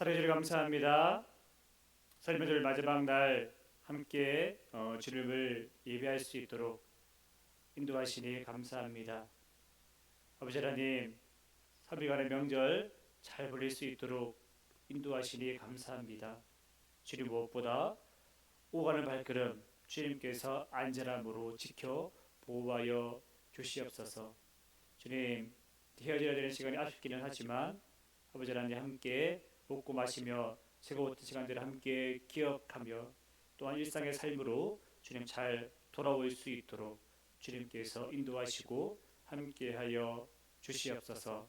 사랑해 주님 감사합니다. 설명절 마지막 날 함께 주님을 예배할 수 있도록 인도하시니 감사합니다. 아버지 하나님, 3일간의 명절 잘 보낼 수 있도록 인도하시니 감사합니다. 주님, 무엇보다 오가는 발걸음 주님께서 안전함으로 지켜 보호하여 주시옵소서. 주님, 헤어져야 되는 시간이 아쉽기는 하지만 아버지 하나님 함께 먹고 마시며 즐거웠던 시간들을 함께 기억하며 또한 일상의 삶으로 주님 잘 돌아올 수 있도록 주님께서 인도하시고 함께하여 주시옵소서.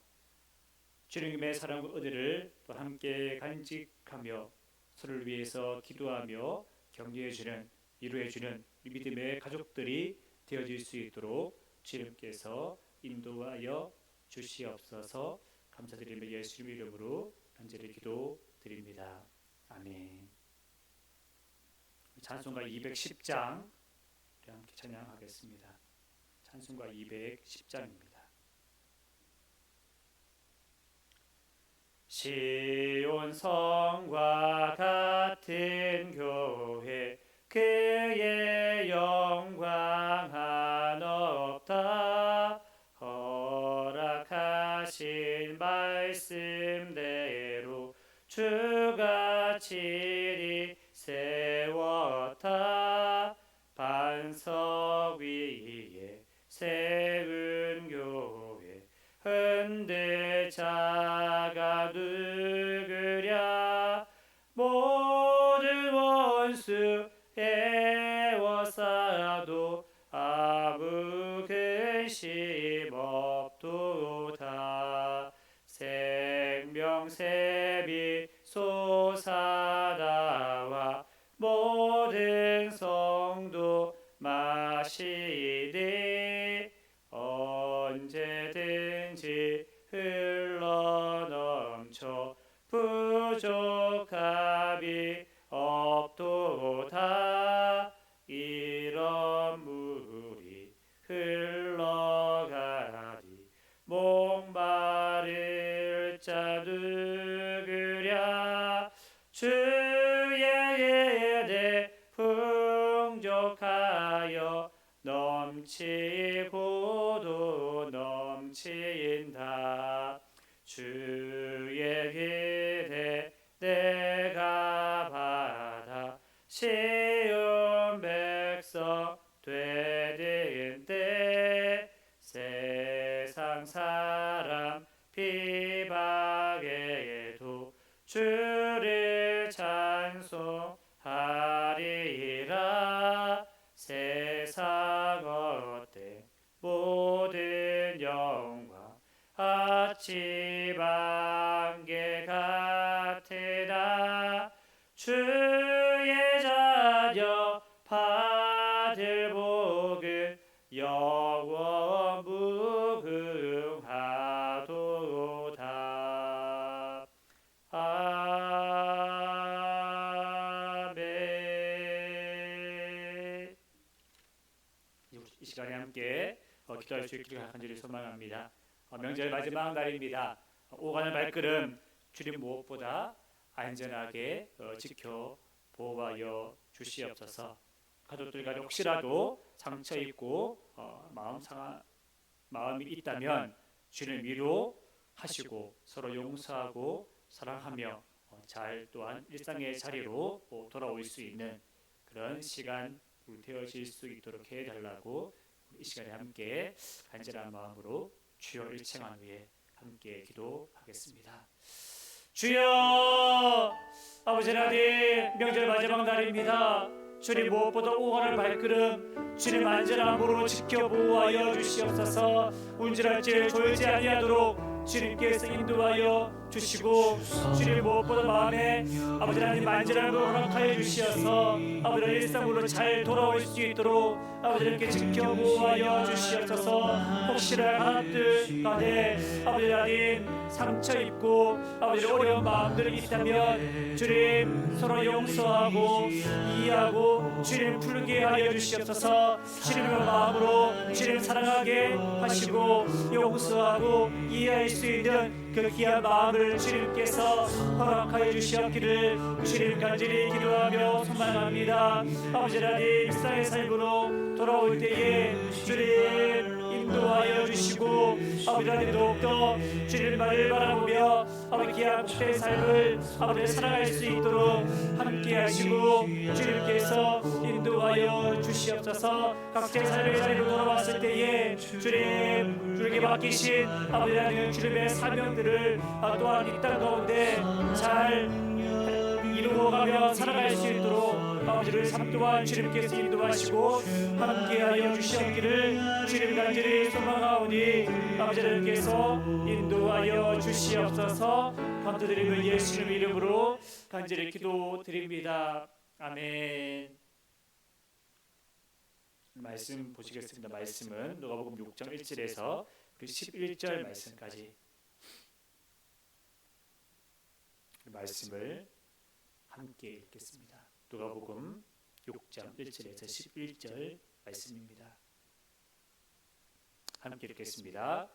주님의 사랑과 은혜를 또 함께 간직하며 서로를 위해서 기도하며 격려해주는, 위로해주는 믿음의 가족들이 되어질 수 있도록 주님께서 인도하여 주시옵소서. 감사드리며 예수님 이름으로 간절히 기도드립니다. 아멘. 찬송가 210장 함께 찬양하겠습니다. 찬송가 210장입니다. 시온 성과 같은 교회, 그의 영광 한없다. 허락하신 말씀대로 주가 지리 세웠다. 반석 위에 세운 교회, 흔들 자가 누구랴. 모든 원수 애워싸도 아무 근심 없도다. 생명샘이 솟아나와 모든 성도 마시되 언제든지 흘러넘쳐 부족함이 없도다. 이런 물이 흘러가리. 목마를 자 누구랴. 주의 은혜 풍족하여 넘치고도 넘친다. 주의 은혜 내가 받아 쉬운 백성 되는 때, 세상 사람 비방에도 주를 찬송하리라. 세상 어때 모든 영광 아침 안개 같으나. 주의 자녀 받을 복은 영원 무궁하도다. 아멘. 이 시간에 함께 기도할 수 있기를 간절히 소망합니다. 명절 마지막 날입니다. 오가는 발걸음 주님 무엇보다 안전하게 지켜 보호하여 주시옵소서. 가족들 간에 혹시라도 상처 있고 마음이 있다면 주님 위로하시고 서로 용서하고 사랑하며 잘 또한 일상의 자리로 돌아올 수 있는 그런 시간 되어질 수 있도록 해달라고 이 시간에 함께 간절한 마음으로 주여 일청한 후에 함께 기도하겠습니다. 주여, 아버지 하나님, 명절 마지막 날입니다. 주님 무엇보다 오가는 발걸음 주님 안전함으로 지켜 보호하여 주시옵소서. 운전할지 졸지 아니하도록 주님께서 인도하여 주시고, 주님 무엇보다 마음에 아버지 하나님 안전함을 허락하여 주시어서 아버지 일상으로 잘 돌아올 수 있도록 아버지 하나님께 지켜 보호하여 주시옵소서. 혹시나 가납들 간에 아버지 하나님 상처 입고 아버지 어려운 마음들이 있다면 주님 서로 용서하고 이해하고 주님 풀게 하여 주시옵소서. 주님의 마음으로 주님 사랑하게 하시고 용서하고 이해할 수 있는 그 귀한 마음을 주님께서 허락하여 주시옵기를 주님 간절히 기도하며 소망합니다. 아버지 하나님 일상의 삶으로 돌아올 때에 주님 인도하여 주시고 아버지 하나님 더욱더 주님 말을 바라보며 아버지 귀한 복된 삶을 아버지 사랑할 수 있도록 함께 하시고 주님께서 인도하여 주시옵소서. 각자의 삶의 자리로 돌아왔을 때에 주님께 맡기신 아버지 하나님 주님의 사명들을 또한 이 땅 가운데 잘 이루어가며 살아갈 수 있도록 아버지를 삶 또한 주님께서 인도하시고 함께하여 주시옵기를 주님 간절히 소망하오니 아버지 하나님께서 인도하여 주시옵소서. 감사드리며 예수님 이름으로 간절히 기도드립니다. 아멘. 말씀 보시겠습니다. 말씀은 누가복음 6장 1절에서 11절 말씀까지 말씀을 함께 읽겠습니다. 누가복음 6장 1절에서 11절 말씀입니다. 함께 읽겠습니다.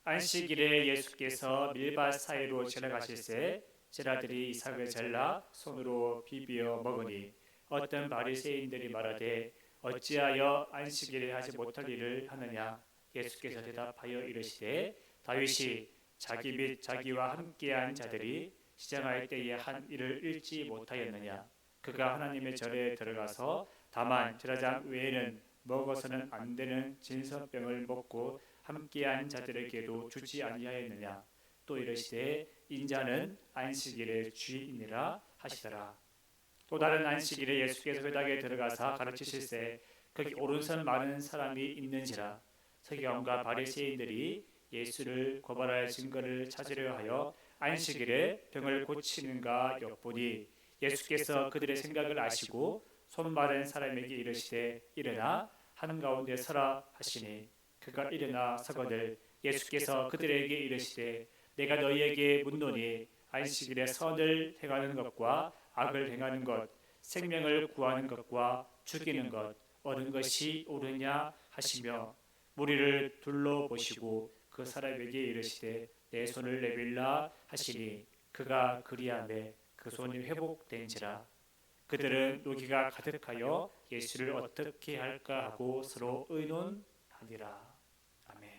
안식일에 예수께서 밀밭 사이로 지나가실새 제자들이 이삭을 잘라 손으로 비비어 먹으니 어떤 바리새인들이 말하되 어찌하여 안식일에 하지 못할 일을 하느냐. 예수께서 대답하여 이르시되 다윗이 자기 및 자기와 함께한 자들이 시장할 때에 한 일을 잃지 못하였느냐. 그가 하나님의 절에 들어가서 다만 제사장 외에는 먹어서는 안 되는 진설병을 먹고 함께한 자들에게도 주지 아니하였느냐. 또 이르시되 인자는 안식일의 주인이라 하시더라. 또 다른 안식일에 예수께서 회당에 들어가사 가르치실새 거기 오른손 많은 사람이 있는지라. 서기관과 바리새인들이 예수를 고발할 증거를 찾으려 하여 안식일에 병을 고치는가 엿보니 예수께서 그들의 생각을 아시고 손 마른 사람에게 이르시되 일어나 한가운데 서라 하시니 그가 일어나 서거늘 예수께서 그들에게 이르시되 내가 너희에게 묻노니 안식일에 선을 행하는 것과 악을 행하는 것, 생명을 구하는 것과 죽이는 것 어느 것이 옳으냐 하시며 무리를 둘러보시고 그 사람에게 이르시되 내 손을 내밀라 하시니 그가 그리하매 그 손이 회복된지라. 그들은 노기가 가득하여 예수를 어떻게 할까 하고 서로 의논하니라. 아멘.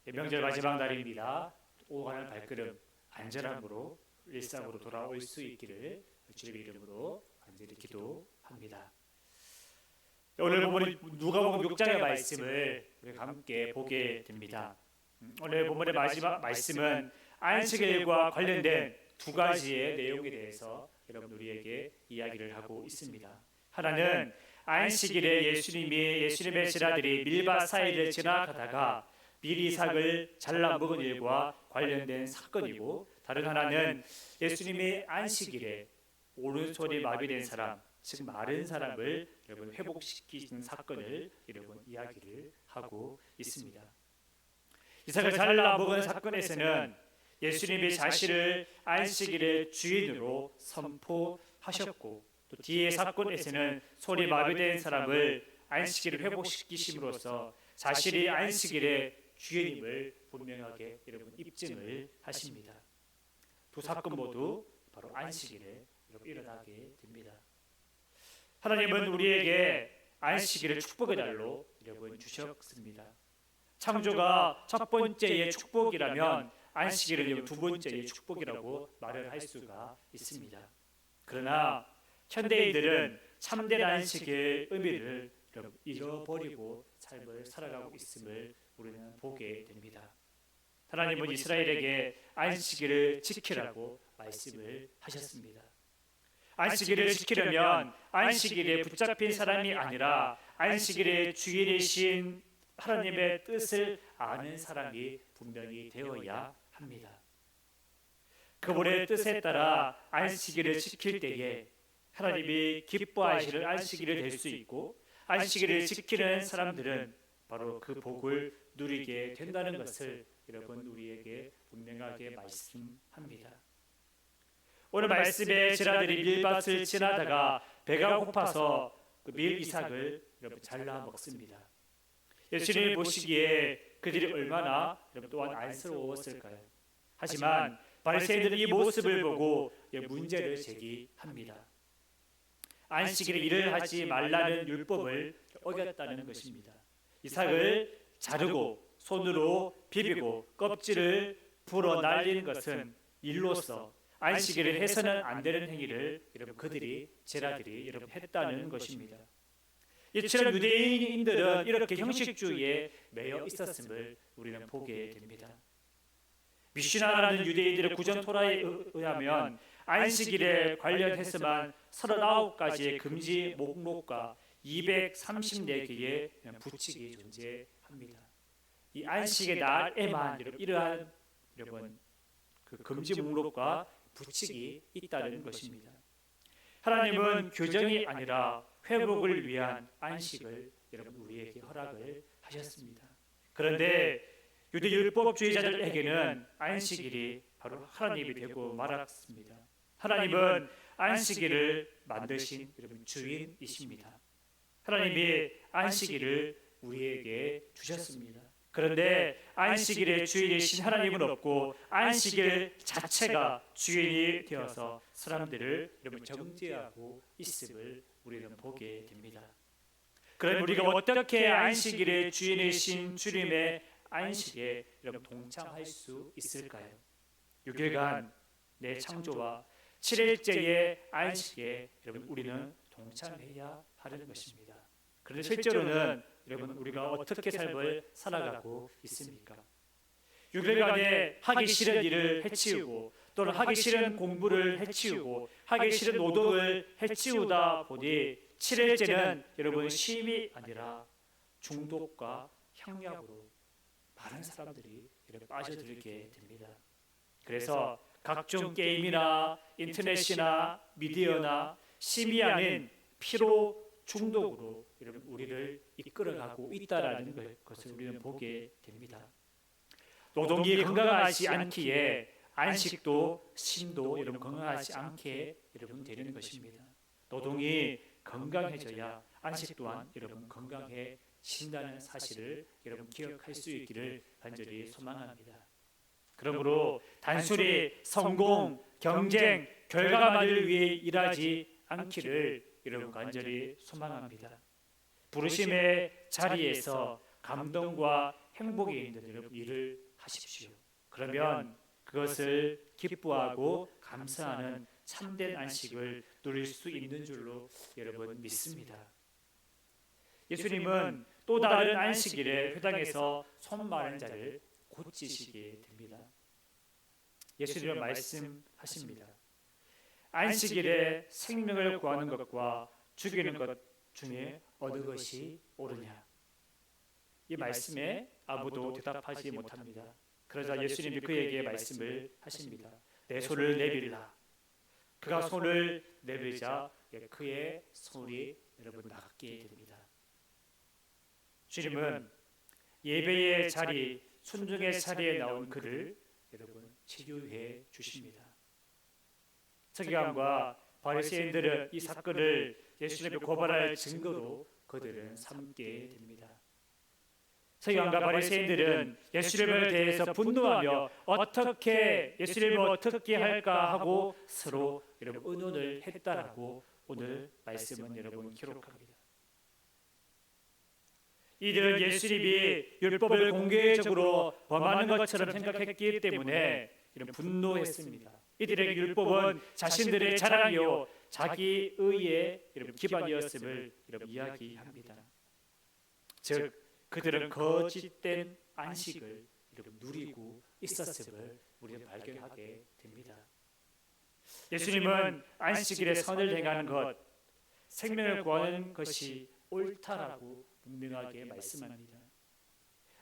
명절 마지막 날입니다. 오가는 발걸음 안전함으로 일상으로 돌아올 수 있기를 주님의 이름으로 간절히 기도합니다. 오늘 본문 누가복음 6장의 말씀을 우리가 함께 보게 됩니다. 오늘 본문의 마지막 말씀은 안식일과 관련된 두 가지의 내용에 대해서 여러분 우리에게 이야기를 하고 있습니다. 하나는 안식일에 예수님의 제자들이 밀밭 사이를 지나가다가 밀이삭을 잘라 먹은 일과 관련된 사건이고, 다른 하나는 예수님의 안식일에 오른손이 마비된 사람, 즉 마른 사람을 여러분 회복시키는 사건을 여러분 이야기를 하고 있습니다. 이삭을 잘라 먹은 사건에서는 예수님이 자신을 안식일의 주인으로 선포하셨고, 또 뒤의 사건에서는 손이 마비된 사람을 안식일을 회복시키심으로써 자신이 안식일의 주인임을 분명하게 여러분 입증을 하십니다. 두 사건 모두 바로 안식일에 여러분 일어나게 됩니다. 하나님은 우리에게 안식일을 축복의 날로 여러분 주셨습니다. 창조가 첫 번째의 축복이라면 안식일은 두 번째의 축복이라고 말을 할 수가 있습니다. 그러나 현대인들은 참된 안식의 의미를 잃어버리고 삶을 살아가고 있음을 우리는 보게 됩니다. 하나님은 이스라엘에게 안식일을 지키라고 말씀을 하셨습니다. 안식일을 지키려면 안식일에 붙잡힌 사람이 아니라 안식일의 주인이신 하나님의 뜻을 아는 사람이 분명히 되어야 합니다. 그분의 뜻에 따라 안식일을 지킬 때에 하나님이 기뻐하시는 안식일이 될 수 있고, 안식일을 지키는 사람들은 바로 그 복을 누리게 된다는 것을 여러분 우리에게 분명하게 말씀합니다. 오늘 말씀에 제자들이 밀밭을 지나다가 배가 고파서 그 밀 이삭을 여러분 잘라 먹습니다. 예수님을 보시기에 그들이 얼마나 여러분 또한 안쓰러웠을까요? 하지만 바리새인들은 이 모습을 보고 문제를 제기합니다. 안식일에 일을 하지 말라는 율법을 어겼다는 것입니다. 이삭을 자르고 손으로 비비고 껍질을 불어 날리는 것은 일로서 안식일을 해서는 안 되는 행위를 여러분 그들이 제자들이 여러분 했다는 것입니다. 이처럼 유대인들은 이렇게 형식주의에 매여 있었음을 우리는 보게 됩니다. 미슈나라는 유대인들의 구전 토라에 의하면 안식일에 관련해서만 39가지의 금지 목록과 234개의 부칙이 존재합니다. 이 안식의 날에만 이러한 여러분 그 금지 목록과 부칙이 있다는 것입니다. 하나님은 규정이 아니라 회복을 위한 안식을 여러분 우리에게 허락을 하셨습니다. 그런데 유대 율법주의자들에게는 안식일이 바로 하나님이 되고 말았습니다. 하나님은 안식일을 만드신 여러분 주인이십니다. 하나님이 안식일을 우리에게 주셨습니다. 그런데 안식일의 주인이신 하나님은 없고 안식일 자체가 주인이 되어서 사람들을 여러분 정죄하고 있음을 우리는 보게 됩니다. 그럼 우리가 어떻게 안식일의 주인이신 주님의 안식에 여러분 동참할 수 있을까요? 6일간 내 창조와 7일째의 안식에 여러분 우리는 동참해야 하는 것입니다. 그런데 실제로는 여러분 우리가 어떻게 삶을 살아가고 있습니까? 6일간에 하기 싫은 일을 해치우고 또는 하기 싫은 공부를 해치우고 하기 싫은 노동을 해치우다 보니 7일째는 여러분 쉼이 아니라 중독과 향락으로 많은 사람들이 이렇게 빠져들게 됩니다. 그래서 각종 게임이나 인터넷이나 미디어나 쉼이 아닌 피로 중독으로 여러분 우리를 이끌어가고 있다라는 것을 우리는 보게 됩니다. 노동이 건강하지 않기에 안식도 쉼도 여러분 건강하지 않게 여러분 되는 것입니다. 노동이 건강해져야 안식 또한 여러분 건강해진다는 사실을 여러분 기억할 수 있기를 간절히 소망합니다. 그러므로 단순히 성공, 경쟁, 결과만을 위해 일하지 않기를 여러분 간절히 소망합니다. 부르심의 자리에서 감동과 행복에 있는 여러분 일을 하십시오. 그러면 그것을 기뻐하고 감사하는 참된 안식을 누릴 수 있는 줄로 여러분 믿습니다. 예수님은 또 다른 안식일에 회당에서 손 마른 자를 고치시게 됩니다. 예수님은 말씀하십니다. 안식일에 생명을 구하는 것과 죽이는 것 중에 어느 것이 옳으냐? 이 말씀에 아무도 대답하지 못합니다. 그러자 예수님이 그에게 말씀을 하십니다. 내 손을 내밀라. 그가 손을 내밀자 그의 손이 여러분 낫게 됩니다. 주님은 예배의 자리, 순종의 자리에 나온 그를 여러분 치유해 주십니다. 서기관과 바리새인들은 이 사건을 예수님을 고발할 증거로 그들은 삼게 됩니다. 서기관과 바리새인들은 예수님에 대해서 분노하며 어떻게 예수님을 어떻게 할까 하고 서로 여러분 의논을 했다라고 오늘 말씀은 여러분 기록합니다. 이들은 예수님이 율법을 공개적으로 범하는 것처럼 생각했기 때문에 이런 분노했습니다. 이들에게 율법은 자신들의 자랑이요 자기 의의 기반이었음을 이야기합니다. 즉 그들은 거짓된 안식을 누리고 있었음을 우리는 발견하게 됩니다. 예수님은 안식일에 선을 행하는 것, 생명을 구하는 것이 옳다라고 분명하게 말씀합니다.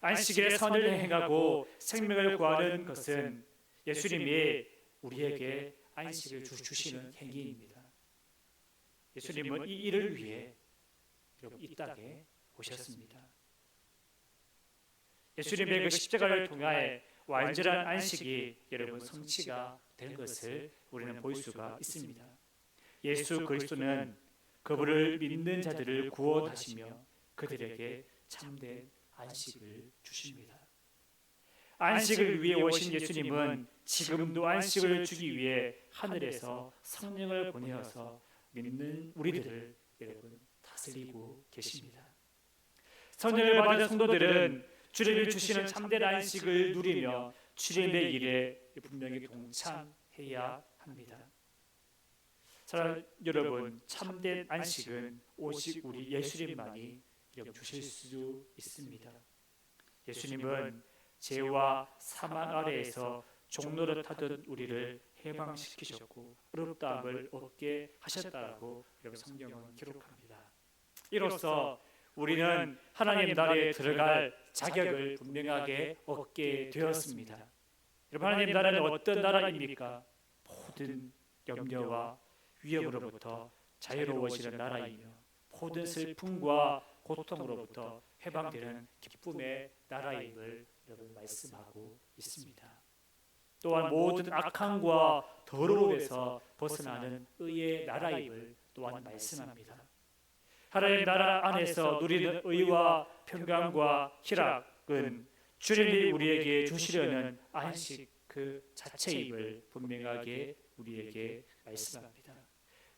안식일에 선을 행하고 생명을 구하는 것은 예수님이 우리에게 안식을 주시는 행위입니다. 예수님은 이 일을 위해 여러분 이 땅에 오셨습니다. 예수님의 그 십자가를 통하여 완전한 안식이 여러분 성취가 된 것을 우리는 볼 수가 있습니다. 예수 그리스도는 그분을 믿는 자들을 구원하시며 그들에게 참된 안식을 주십니다. 안식을 위해 오신 예수님은 지금도 안식을 주기 위해 하늘에서 성령을 보내어서 믿는 우리들을 여러분 다스리고 계십니다. 성령을 받은 성도들은 주님이 주시는 참된 안식을 누리며 주님의 일에 분명히 동참해야 합니다. 사랑하는 여러분, 참된 안식은 오직 우리 예수님만이 주실 수 있습니다. 예수님은 죄와 사망 아래에서 종노릇하던 우리를 해방시키셨고 의롭다함을 얻게 하셨다고 성경은 기록합니다. 이로써 우리는 하나님 나라에 들어갈 자격을 분명하게 얻게 되었습니다. 여러분, 하나님 나라는 어떤 나라입니까? 모든 염려와 위험으로부터 자유로워지는 나라이며 모든 슬픔과 고통으로부터 해방되는 기쁨의 나라임을 여러분 말씀하고 있습니다. 또한 모든 악함과 더러움에서 벗어나는 의의 나라임을 또한 말씀합니다. 하나님 나라 안에서 누리는 의와 평강과 희락은 주님이 우리에게 주시려는 안식 그 자체임을 분명하게 우리에게 말씀합니다.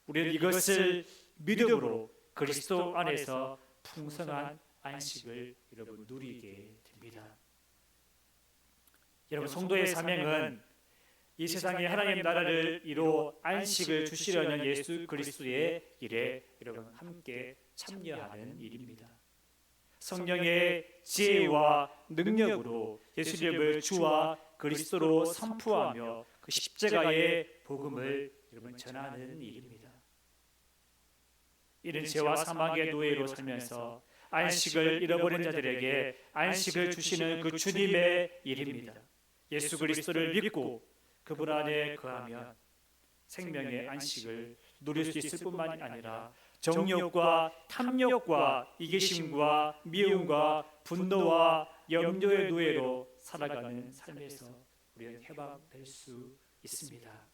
우리는 이것을 믿음으로 그리스도 안에서 풍성한 안식을 여러분 누리게 됩니다. 여러분, 성도의 사명은 이 세상에 하나님 나라를 이루어 안식을 주시려는 예수 그리스도의 일에 여러분 함께 참여하는 일입니다. 성령의 지혜와 능력으로 예수님을 주와 그리스도로 선포하며 그 십자가의 복음을 여러분 전하는 일입니다. 이는 죄와 사망의 노예로 살면서 안식을 잃어버린 자들에게 안식을 주시는 그 주님의 일입니다. 예수 그리스도를 믿고 그분 안에 거하면 생명의 안식을 누릴 수 있을 뿐만이 아니라 정욕과 탐욕과 이기심과 미움과 분노와 염려의 노예로 살아가는 삶에서 우리는 해방될 수 있습니다.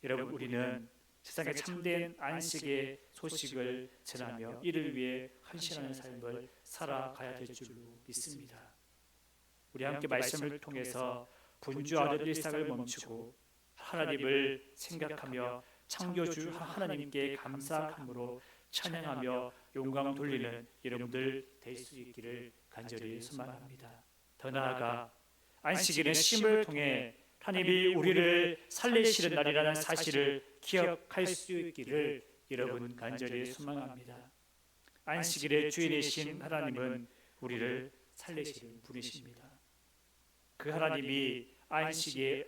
여러분, 우리는 세상에 참된 안식의 소식을 전하며 이를 위해 헌신하는 삶을 살아가야 될 줄로 믿습니다. 우리 함께 말씀을 통해서 분주하는 일상을 멈추고 하나님을 생각하며 창조주 하나님께 감사함으로 찬양하며 영광 돌리는 여러분들 될 수 있기를 간절히 소망합니다. 더 나아가 안식일의 쉼을 통해 하나님이 우리를 살리시는 날이라는 사실을 기억할 수 있기를 여러분 간절히 소망합니다. 안식일의 주인이신 하나님은 우리를 살리시는 분이십니다. 그 하나님이 안식일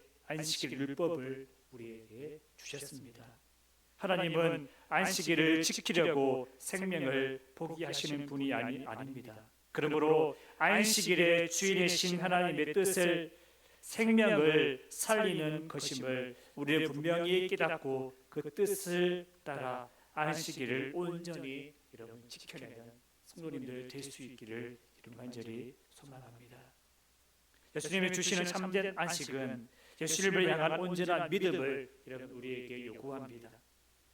율법을 우리에게 주셨습니다. 하나님은 안식일을 지키려고 생명을 포기하시는 분이 아닙니다. 그러므로 안식일의 주인이신 하나님의 뜻을 생명을 살리는 것임을 우리는 분명히 깨닫고 그 뜻을 따라 안식일을 온전히 여러분 지켜내는 성도님들 될 수 있기를 간절히 소망합니다. 예수님이 주시는 참된 안식은 예수님을 향한 온전한 믿음을 여러분 우리에게 요구합니다.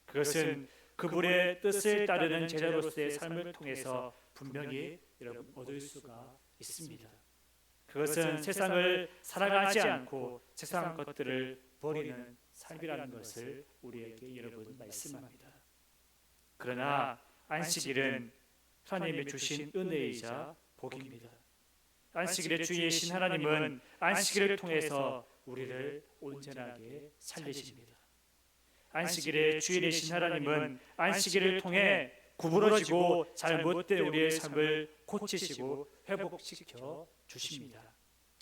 그것은 그분의 뜻을 따르는 제자로서의 삶을 통해서 분명히 여러분 얻을 수가 있습니다. 그것은 세상을 살아가지 않고 세상 것들을 버리는 삶이라는 것을 우리에게 여러분 말씀합니다. 그러나 안식일은 하나님이 주신 은혜이자 복입니다. 안식일의 주이신 하나님은 안식일을 통해서 우리를 온전하게 살리십니다. 안식일의 주인이신 하나님은 안식일을 통해 구부러지고 잘못된 우리의 삶을 고치시고 회복시켜 주십니다.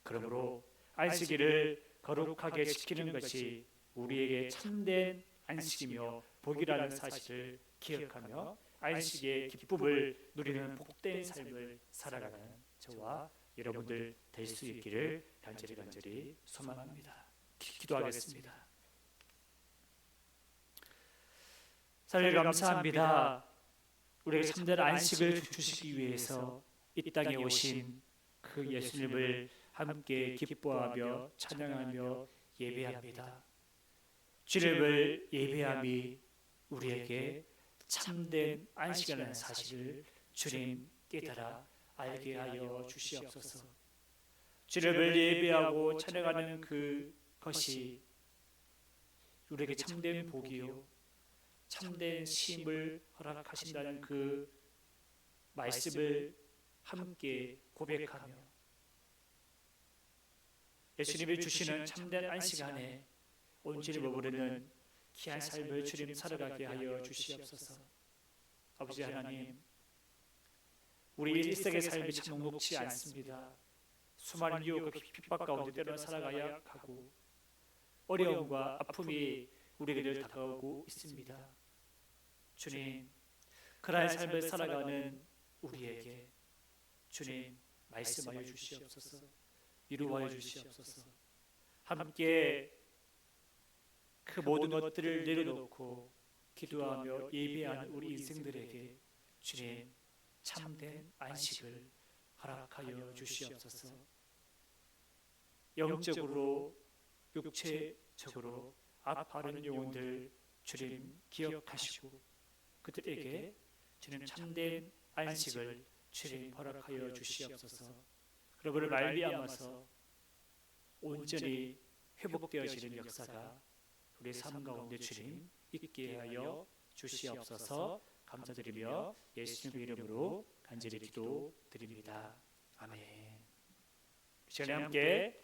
그러므로 안식일을 거룩하게 지키는 것이 우리에게 참된 안식이며 복이라는 사실을 기억하며 안식의 기쁨을 누리는 복된 삶을 살아가는 저와 여러분들 될 수 있기를 간절히 소망합니다. 기도하겠습니다. 하나님 감사합니다. 우리에게 참된 안식을 주시기 위해서 이 땅에 오신 그 예수님을 함께 기뻐하며 찬양하며 예배합니다. 주님을 예배함이 우리에게 참된 안식이라는 사실을 주님 깨달아 알게 하여 주시옵소서. 주님을 예배하고 찬양하는 그것이 우리에게 참된 복이요 참된 쉼을 허락하신다는 그 말씀을 함께 고백하며 예수님이 주시는 참된 안식 안에 온전히 머무르는 귀한 삶을 주님 살아가게 하여 주시옵소서. 아버지 하나님, 우리 일생의 삶이 참 녹록지 않습니다. 수많은 유혹과 핍박 가운데 때로는 살아가야 하고 어려움과 아픔이 우리에게 늘 다가오고 있습니다. 주님, 그러한 삶을 살아가는 우리에게 주님 말씀하여 주시옵소서. 위로하여 주시옵소서. 함께 그 모든 것들을 내려놓고 기도하며 예배하는 우리 인생들에게 주님 참된 안식을 허락하여 주시옵소서. 영적으로 육체적으로 아파하는 영혼들 주님 기억하시고 그들에게 주님 참된 안식을 주님 허락하여 주시옵소서. 그러므로 말미암아서 온전히 회복되어지는 역사가 우리 삶 가운데 주님 있게 하여 주시옵소서. 감사드리며 예수님 이름으로 간절히 기도드립니다. 아멘. 시간에 함께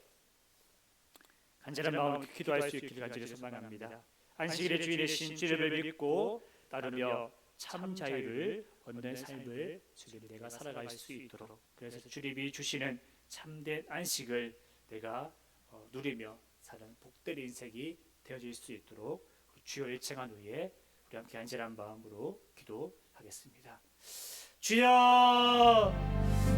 간절한 마음으로 기도할 수 있기를 간절히 소망합니다. 안식일의 주인이신 주님을 믿고 따르며 참 자유를 얻는 삶을 주님 내가 살아갈 수 있도록, 그래서 주님이 주시는 참된 안식을 내가 누리며 사는 복된 인생이 되어질 수 있도록 주여 일청한 후에 우리 함께 간절한 마음으로 기도하겠습니다. 주여,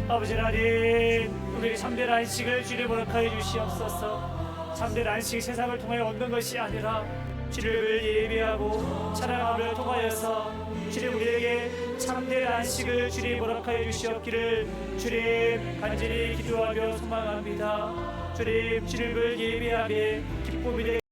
아버지 하나님, 우리에게 참된 안식을 주님 허락하여 주시옵소서. 참된 안식이 세상을 통하여 얻는 것이 아니라 주님을 예배하고 찬양함을 통하여서 주님 우리에게 참된 안식을 주님 허락하여 주시옵기를 주님 간절히 기도하며 소망합니다. 주님, 주님을 예배하며 기쁨이